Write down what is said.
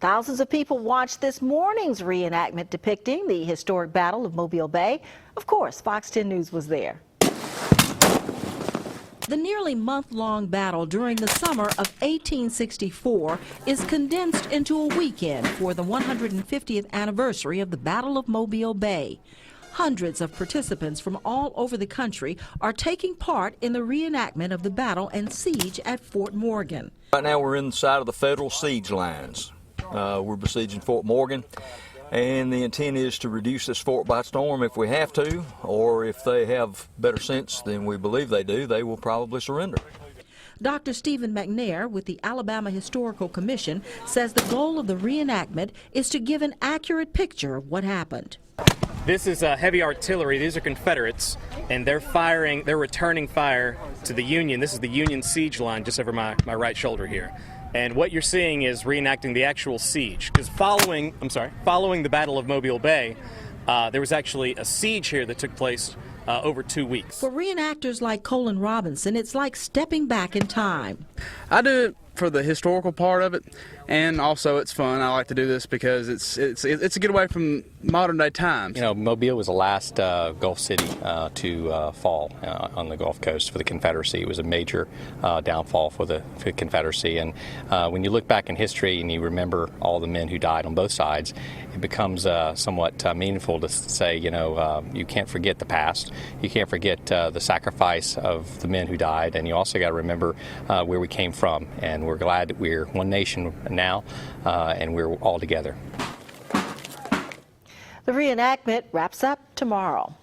Thousands of people watched this morning's reenactment depicting the historic Battle of Mobile Bay. Of course, Fox 10 News was there. The nearly month-long battle during the summer of 1864 is condensed into a weekend for the 150th anniversary of the Battle of Mobile Bay. Hundreds of participants from all over the country are taking part in the reenactment of the battle and siege at Fort Morgan. Right now we're inside of the federal siege lines. We're besieging Fort Morgan, and the intent is to reduce this fort by storm if we have to, or if they have better sense than we believe they do, they will probably surrender. Dr. Stephen McNair with the Alabama Historical Commission says the goal of the reenactment is to give an accurate picture of what happened. This is heavy artillery. These are Confederates, and they're returning fire to the Union. This is the Union siege line just over my right shoulder here. And what you're seeing is reenacting the actual siege. Because following the Battle of Mobile Bay, there was actually a siege here that took place over 2 weeks. For reenactors like COLLIN Robinson, it's like stepping back in time. I do it for the historical part of it, and also it's fun. I like to do this because it's a getaway from modern day times. You know, Mobile was the last Gulf city to fall on the Gulf Coast for the Confederacy. It was a major downfall for the Confederacy, and when you look back in history and you remember all the men who died on both sides, it becomes somewhat meaningful to say, you know, you can't forget the past. You can't forget the sacrifice of the men who died, and you also got to remember where we came from. And we're glad that we're one nation now, and we're all together. The reenactment wraps up tomorrow.